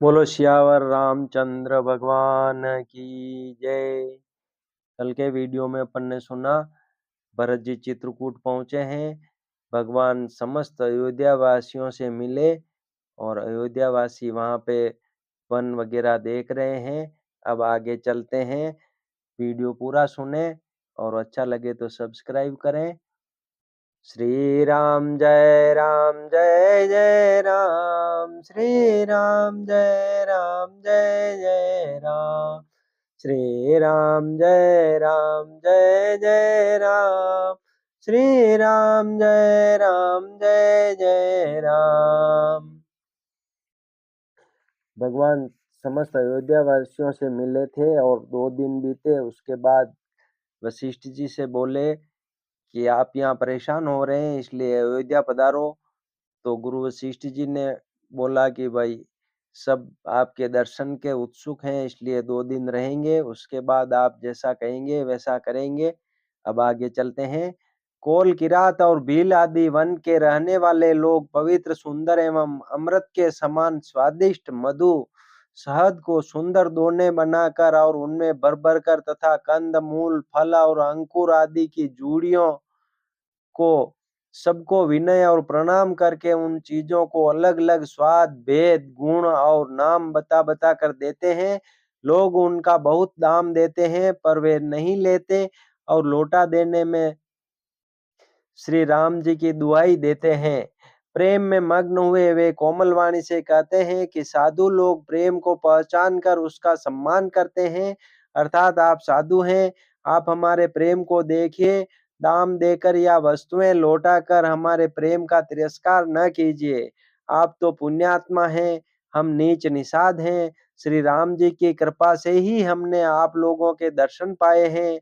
बोलो सियावर रामचंद्र भगवान की जय। कल के वीडियो में अपन ने सुना भरत जी चित्रकूट पहुंचे हैं, भगवान समस्त अयोध्या वासियों से मिले और अयोध्या वासी वहां पे वन वगैरह देख रहे हैं। अब आगे चलते हैं, वीडियो पूरा सुने और अच्छा लगे तो सब्सक्राइब करें। श्री राम जय राम, श्री राम जय राम, श्री राम जय राम, श्री राम जय राम। भगवान समस्त अयोध्या वासियों से मिले थे और 2 दिन बीते। उसके बाद वशिष्ठ जी से बोले कि आप यहाँ परेशान हो रहे हैं इसलिए अयोध्या पधारो। तो गुरु वशिष्ठ जी ने बोला कि भाई सब आपके दर्शन के उत्सुक हैं इसलिए 2 दिन रहेंगे, उसके बाद आप जैसा कहेंगे वैसा करेंगे। अब आगे चलते हैं। कोल, किरात और भील आदि वन के रहने वाले लोग पवित्र, सुंदर एवं अमृत के समान स्वादिष्ट मधु शहद को सुंदर दोने बनाकर और उनमें भर भर कर तथा कंद मूल फल और अंकुर आदि की जूड़ियों को सबको विनय और प्रणाम करके उन चीजों को अलग अलग स्वाद, भेद, गुण और नाम बता बता कर देते हैं। लोग उनका बहुत दाम देते हैं पर वे नहीं लेते और लौटा देने में श्री राम जी की दुहाई देते हैं। प्रेम में मग्न हुए वे कोमल वाणी से कहते हैं कि साधु लोग प्रेम को पहचान कर उसका सम्मान करते हैं, अर्थात आप साधु हैं, आप हमारे प्रेम को देखिए, दाम देकर या वस्तुएं लौटाकर हमारे प्रेम का तिरस्कार न कीजिए। आप तो पुण्यात्मा हैं, हम नीच निषाद हैं। श्री राम जी की कृपा से ही हमने आप लोगों के दर्शन पाए हैं।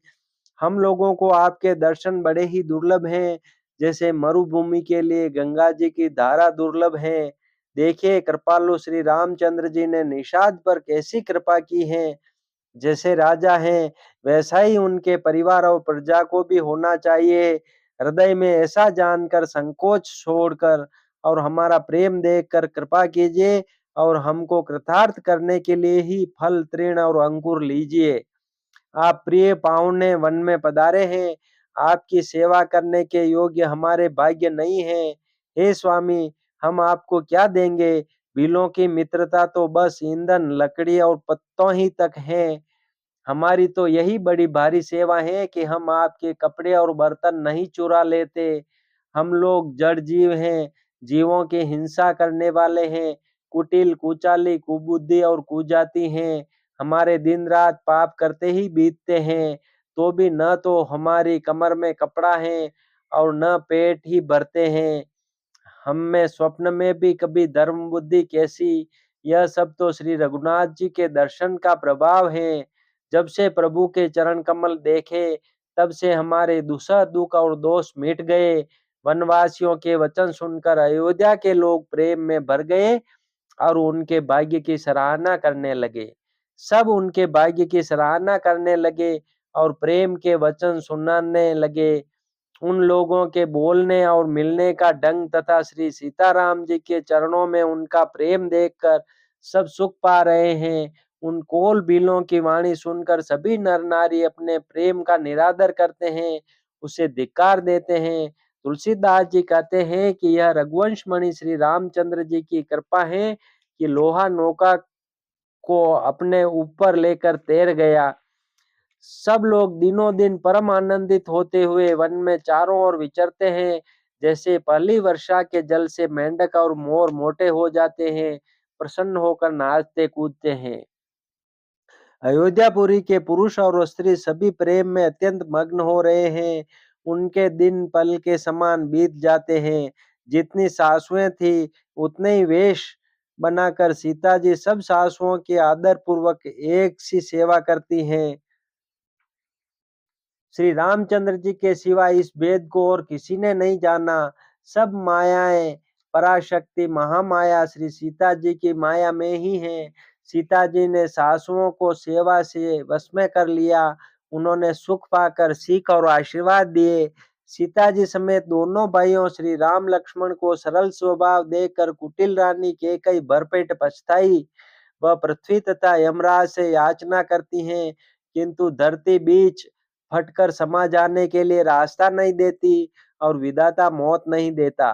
हम लोगों को आपके दर्शन बड़े ही दुर्लभ हैं, जैसे मरुभूमि के लिए गंगा जी की धारा दुर्लभ है। देखिए कृपालु श्री रामचंद्र जी ने निषाद पर कैसी कृपा की है। जैसे राजा हैं वैसा ही उनके परिवार और प्रजा को भी होना चाहिए। हृदय में ऐसा जानकर संकोच छोड़कर और हमारा प्रेम देखकर कृपा कीजिए और हमको कृतार्थ करने के लिए ही फल, तृण और अंकुर लीजिए। आप प्रिय पाहुने वन में पधारे हैं, आपकी सेवा करने के योग्य हमारे भाग्य नहीं है। हे स्वामी, हम आपको क्या देंगे? बिलों की मित्रता तो बस ईंधन, लकड़ी और पत्तों ही तक है। हमारी तो यही बड़ी भारी सेवा है कि हम आपके कपड़े और बर्तन नहीं चुरा लेते। हम लोग जड़ जीव हैं, जीवों की हिंसा करने वाले हैं, कुटिल, कुचाली, कुबुद्धि और कुजाति हैं। हमारे दिन रात पाप करते ही बीतते हैं, तो भी न तो हमारी कमर में कपड़ा है और न पेट ही भरते हैं। हम में स्वप्न में भी कभी धर्म बुद्धि कैसी? यह सब तो श्री रघुनाथ जी के दर्शन का प्रभाव है। जब से प्रभु के चरण कमल देखे तब से हमारे दुसह दुख और दोष मिट गए। वनवासियों के वचन सुनकर अयोध्या के लोग प्रेम में भर गए और उनके भाग्य की सराहना करने लगे। सब उनके भाग्य की सराहना करने लगे और प्रेम के वचन सुनाने लगे। उन लोगों के बोलने और मिलने का ढंग तथा श्री सीताराम जी के चरणों में उनका प्रेम देखकर सब सुख पा रहे हैं। उन कोल बिलों की वाणी सुनकर सभी नर नारी अपने प्रेम का निरादर करते हैं, उसे धिक्कार देते हैं। तुलसीदास जी कहते हैं कि यह रघुवंश मणि श्री रामचंद्र जी की कृपा है कि लोहा नौका को अपने ऊपर लेकर तैर गया। सब लोग दिनों दिन परम आनंदित होते हुए वन में चारों ओर विचरते हैं। जैसे पहली वर्षा के जल से मेंढक और मोर मोटे हो जाते हैं, प्रसन्न होकर नाचते कूदते हैं। अयोध्यापुरी के पुरुष और स्त्री सभी प्रेम में अत्यंत मग्न हो रहे हैं। उनके दिन पल के समान बीत जाते हैं। जितनी सासुएं थी उतने ही वेश बनाकर सीता जी सब सासुओं की आदर पूर्वक एक सी सेवा करती हैं। श्री रामचंद्र जी के सिवा इस भेद को और किसी ने नहीं जाना। सब मायाएं पराशक्ति महामाया श्री सीता जी की माया में ही है। सीता जी ने सासुओं को सेवा से वश में कर लिया। उन्होंने सुख पाकर सीख और आशीर्वाद दिए। सीता जी समेत दोनों भाइयों श्री राम लक्ष्मण को सरल स्वभाव देकर कुटिल रानी कैकेयी भरपेट पछताई। वह पृथ्वी तथा यमराज से याचना करती हैं, किंतु धरती बीच फटकर समा जाने के लिए रास्ता नहीं देती और विधाता मौत नहीं देता।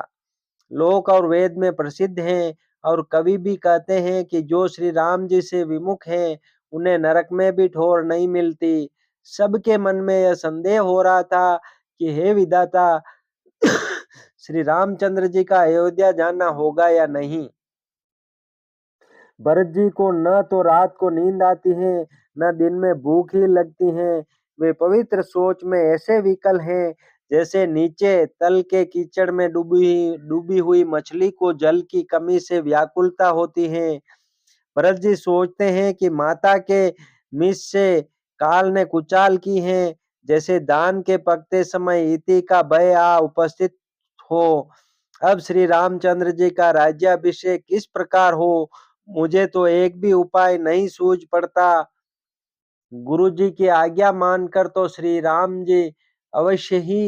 लोक और वेद में प्रसिद्ध हैं और कवि भी कहते हैं कि जो श्री राम जी से विमुख हैं, उन्हें नरक में भी ठोर नहीं मिलती। सबके मन में यह संदेह हो रहा था कि हे विधाता, श्री रामचंद्र जी का अयोध्या जाना होगा या नहीं। भरत जी को न तो रात को नींद आती है, न दिन में भूख ही लगती है। वे पवित्र सोच में ऐसे विकल हैं, जैसे नीचे तल के कीचड़ में डूबी हुई मछली को जल की कमी से व्याकुलता होती है। भरत जी सोचते हैं कि माता के मिस से काल ने कुचाल की है, जैसे दान के पकते समय इति का भय आ उपस्थित हो। अब श्री रामचंद्र जी का राज्याभिषेक किस प्रकार हो, मुझे तो एक भी उपाय नहीं सूझ पड़ता। गुरु जी की आज्ञा मानकर तो श्री राम जी अवश्य ही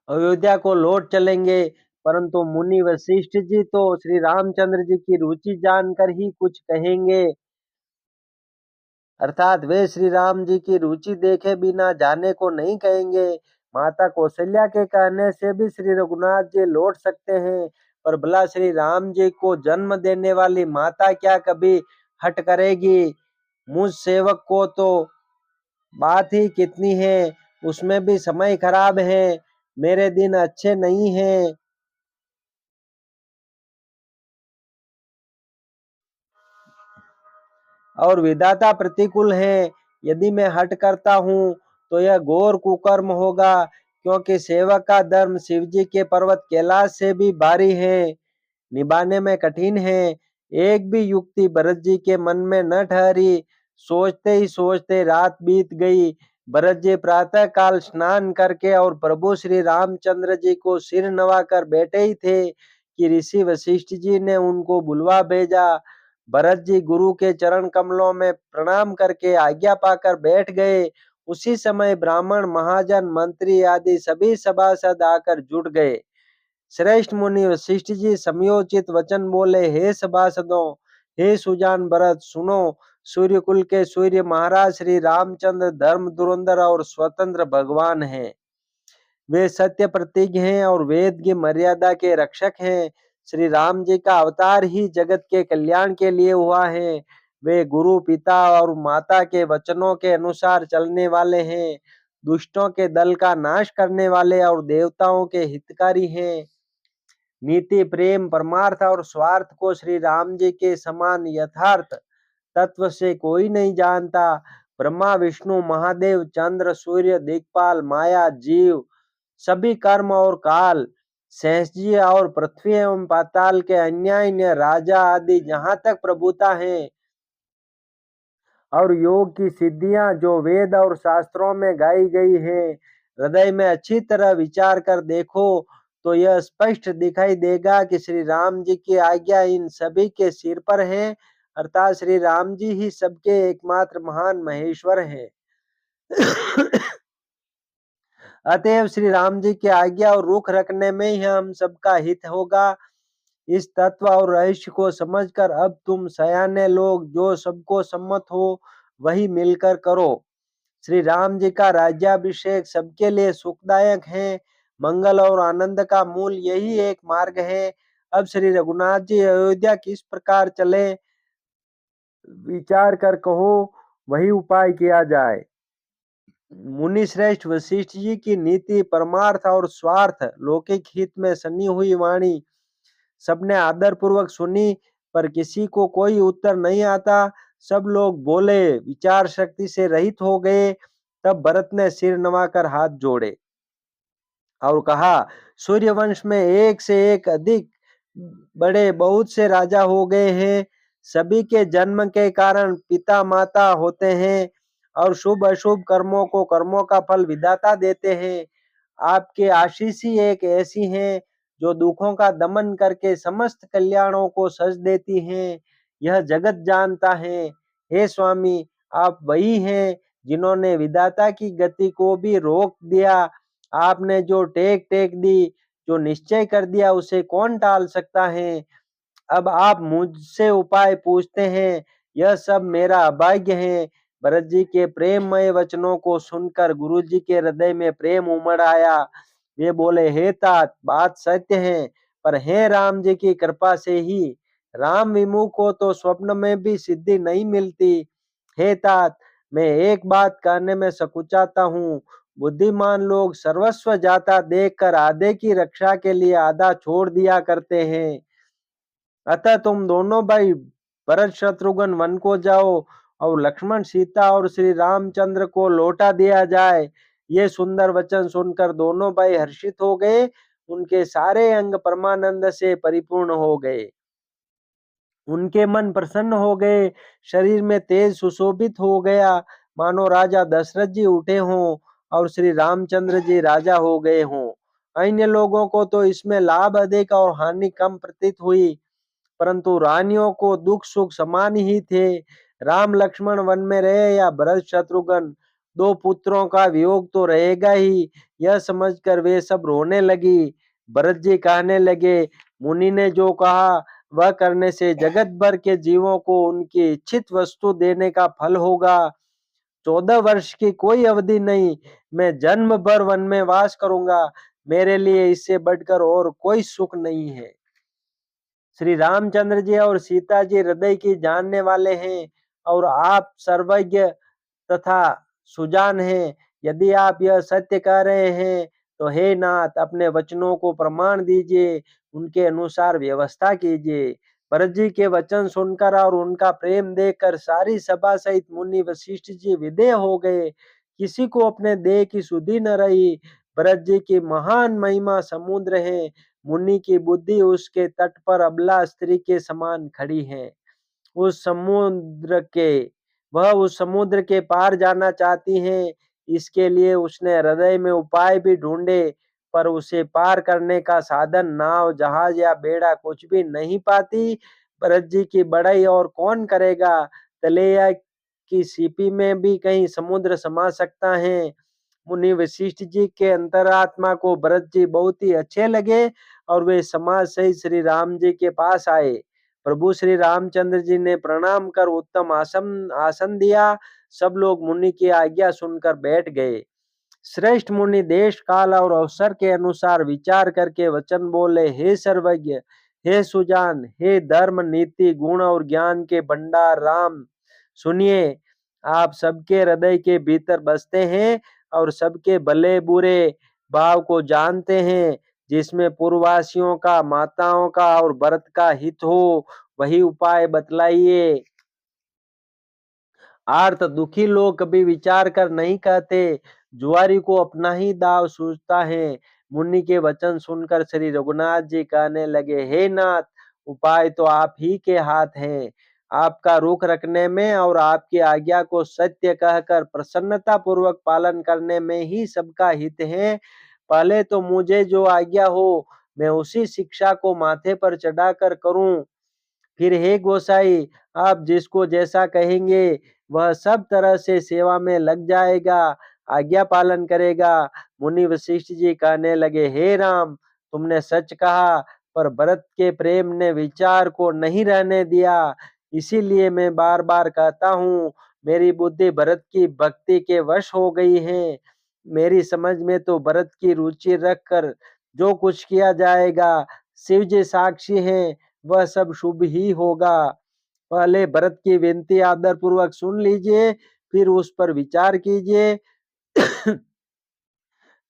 अयोध्या को लौट चलेंगे, परंतु मुनि वशिष्ठ जी तो श्री रामचंद्र जी की रुचि जानकर ही कुछ कहेंगे, अर्थात वे श्री राम जी की रुचि देखे बिना जाने को नहीं कहेंगे। माता कौशल्या के कहने से भी श्री रघुनाथ जी लौट सकते हैं, पर भला श्री राम जी को जन्म देने वाली माता क्या कभी हट करेगी? मुझ सेवक को तो बात ही कितनी है, उसमें भी समय खराब है, मेरे दिन अच्छे नहीं हैं। और विधाता प्रतिकूल है। यदि मैं हठ करता हूँ तो यह घोर कुकर्म होगा, क्योंकि सेवक का धर्म शिवजी के पर्वत कैलाश से भी भारी है, निभाने में कठिन है। एक भी युक्ति भरत जी के मन में न ठहरी। सोचते ही सोचते रात बीत गई। भरत जी प्रातः काल स्नान करके और प्रभु श्री रामचंद्र जी को सिर नवाकर बैठे ही थे कि ऋषि वशिष्ठ जी ने उनको बुलवा भेजा। भरत जी गुरु के चरण कमलों में प्रणाम करके आज्ञा पाकर बैठ गए। उसी समय ब्राह्मण, महाजन, मंत्री आदि सभी सभासद आकर जुट गए। श्रेष्ठ मुनि वशिष्ठ जी समयोचित वचन बोले, हे सभासदों, हे सुजान भरत, सुनो। सूर्य कुल के सूर्य महाराज श्री रामचंद्र धर्म धुरंधर और स्वतंत्र भगवान हैं। वे सत्य प्रतीक हैं और वेद की मर्यादा के रक्षक हैं। श्री राम जी का अवतार ही जगत के कल्याण के लिए हुआ है। वे गुरु, पिता और माता के वचनों के अनुसार चलने वाले हैं। दुष्टों के दल का नाश करने वाले और देवताओं के हितकारी हैं। नीति, प्रेम, परमार्थ और स्वार्थ को श्री राम जी के समान यथार्थ तत्व से कोई नहीं जानता। ब्रह्मा, विष्णु, महादेव, चंद्र, सूर्य, दिक्पाल, माया, जीव, सभी कर्म और काल, सहजी और पृथ्वी एवं पाताल के अन्य अन्य राजा आदि जहाँ तक प्रभुता है और योग की सिद्धियां जो वेद और शास्त्रों में गाई गई है, हृदय में अच्छी तरह विचार कर देखो तो यह स्पष्ट दिखाई देगा कि श्री राम जी की आज्ञा इन सभी के सिर पर है, अर्थात श्री राम जी ही सबके एकमात्र महान महेश्वर हैं। अतएव श्री राम जी की आज्ञा और रुख रखने में ही हम सबका हित होगा। इस तत्व और रहस्य को समझकर अब तुम सयाने लोग जो सबको सम्मत हो, वही मिलकर करो। श्री राम जी का राज्याभिषेक सबके लिए सुखदायक है। मंगल और आनंद का मूल यही एक मार्ग है। अब श्री रघुनाथ जी अयोध्या किस प्रकार चले, विचार कर कहो, वही उपाय किया जाए। मुनि श्रेष्ठ वशिष्ठ जी की नीति, परमार्थ और स्वार्थ, लौकिक हित में सनी हुई वाणी सबने आदर पूर्वक सुनी, पर किसी को कोई उत्तर नहीं आता। सब लोग बोले, विचार शक्ति से रहित हो गए। तब भरत ने सिर नवाकर हाथ जोड़े और कहा, सूर्यवंश में एक से एक अधिक बड़े बहुत से राजा हो गए हैं। सभी के जन्म के कारण पिता माता होते हैं और शुभ अशुभ कर्मों का फल विधाता देते हैं। आपके आशीष ही एक ऐसी हैं जो दुखों का दमन करके समस्त कल्याणों को सज देती हैं। यह जगत जानता है। हे स्वामी, आप वही हैं जिन्होंने विधाता की गति को भी रोक दिया। आपने जो टेक टेक दी, जो निश्चय कर दिया, उसे कौन टाल सकता है? अब आप मुझसे उपाय पूछते हैं, यह सब मेरा अभाग्य है। भरत जी के प्रेममय वचनों को सुनकर गुरु जी के हृदय में प्रेम उमड़ आया। वे बोले, हे तात, बात सत्य है, पर हे राम जी की कृपा से ही। राम विमुख को तो स्वप्न में भी सिद्धि नहीं मिलती। हे तात, मैं एक बात कहने में सकुचाता हूँ। बुद्धिमान लोग सर्वस्व जाता देखकर आधे की रक्षा के लिए आधा छोड़ दिया करते हैं। अतः तुम दोनों भाई भरत शत्रुघ्न वन को जाओ और लक्ष्मण सीता और श्री रामचंद्र को लौटा दिया जाए। ये सुंदर वचन सुनकर दोनों भाई हर्षित हो गए। उनके सारे अंग परमानंद से परिपूर्ण हो गए। उनके मन प्रसन्न हो गए, शरीर में तेज सुशोभित हो गया, मानो राजा दशरथ जी उठे हों और श्री रामचंद्र जी राजा हो गए हों। अन्य लोगों को तो इसमें लाभ अधिक और हानि कम प्रतीत हुई, परंतु रानियों को दुख सुख समान ही थे। राम लक्ष्मण वन में रहे या भरत शत्रुघ्न, दो पुत्रों का वियोग तो रहेगा ही। यह समझकर वे सब रोने लगी। भरत जी कहने लगे, मुनि ने जो कहा वह करने से जगत भर के जीवों को उनकी इच्छित वस्तु देने का फल होगा। 14 वर्ष की कोई अवधि नहीं, मैं जन्म भर वन में वास करूंगा। मेरे लिए इससे बढ़कर और कोई सुख नहीं है। श्री रामचंद्र जी और सीता जी हृदय की जानने वाले हैं और आप सर्वज्ञ तथा सुजान हैं। यदि आप यह सत्य कह रहे हैं तो हे नाथ, अपने वचनों को प्रमाण दीजिए, उनके अनुसार व्यवस्था कीजिए। भरत जी के वचन सुनकर और उनका प्रेम देखकर सारी सभा सहित मुनि वशिष्ठ जी विदेह हो गए। किसी को अपने देह की सुधि न रही। भरत जी की महान महिमा समुद्र है। मुनि की बुद्धि उसके तट पर अबला स्त्री के समान खड़ी है। उस समुद्र के वह उस समुद्र के पार जाना चाहती हैं। इसके लिए उसने हृदय में उपाय भी ढूंढे, पर उसे पार करने का साधन नाव, जहाज या बेड़ा कुछ भी नहीं पाती। भरत जी की बड़ाई और कौन करेगा? तलैया की सीपी में भी कहीं समुद्र समा सकता है। मुनि वशिष्ठ जी के अंतरात्मा को भरत जी बहुत ही अच्छे लगे और वे समाज सहित श्री राम जी के पास आए। प्रभु श्री रामचंद्र जी ने प्रणाम कर उत्तम आसन आसन दिया। सब लोग मुनि की आज्ञा सुनकर बैठ गए। श्रेष्ठ मुनि देश काल और अवसर के अनुसार विचार करके वचन बोले, हे सर्वज्ञ, हे सुजान, हे धर्म नीति गुण और ज्ञान के भंडार राम, सुनिए। आप सबके हृदय के भीतर बसते हैं और सबके भले बुरे भाव को जानते हैं। जिसमें पूर्ववासियों का, माताओं का और भरत का हित हो, वही उपाय बतलाइए। आर्त दुखी लोग कभी विचार कर नहीं कहते। जुआरी को अपना ही दाव सूझता है। मुनि के वचन सुनकर श्री रघुनाथ जी कहने लगे, हे नाथ, उपाय तो आप ही के हाथ है। आपका रुख रखने में और आपकी आज्ञा को सत्य कहकर प्रसन्नता पूर्वक पालन करने में ही सबका हित है। पहले तो मुझे जो आज्ञा हो, मैं उसी शिक्षा को माथे पर चढ़ाकर करूं। फिर हे गोसाई, आप जिसको जैसा कहेंगे वह सब तरह से सेवा में लग जाएगा, आज्ञा पालन करेगा। मुनि वशिष्ठ जी कहने लगे, हे राम, तुमने सच कहा, पर भरत के प्रेम ने विचार को नहीं रहने दिया। इसीलिए मैं बार बार कहता हूँ, मेरी बुद्धि भरत की भक्ति के वश हो गई है। मेरी समझ में तो भरत की रुचि रखकर जो कुछ किया जाएगा, शिव जी साक्षी हैं, वह सब शुभ ही होगा। पहले भरत की विनती आदर पूर्वक सुन लीजिए, फिर उस पर विचार कीजिए।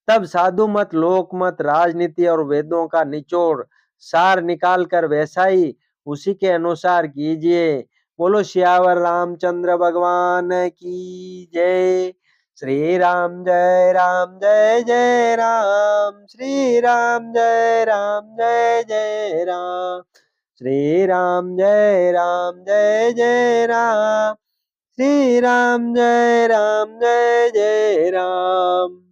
तब साधु मत, लोक मत, राजनीति और वेदों का निचोड़ सार निकाल कर वैसा ही उसी के अनुसार कीजिए। बोलो सियावर रामचंद्र भगवान की जय। श्री राम जय राम, जय जय राम। श्री राम जय राम, जय जय राम। श्री राम जय राम, जय जय राम। श्री राम जय राम, जय जय राम।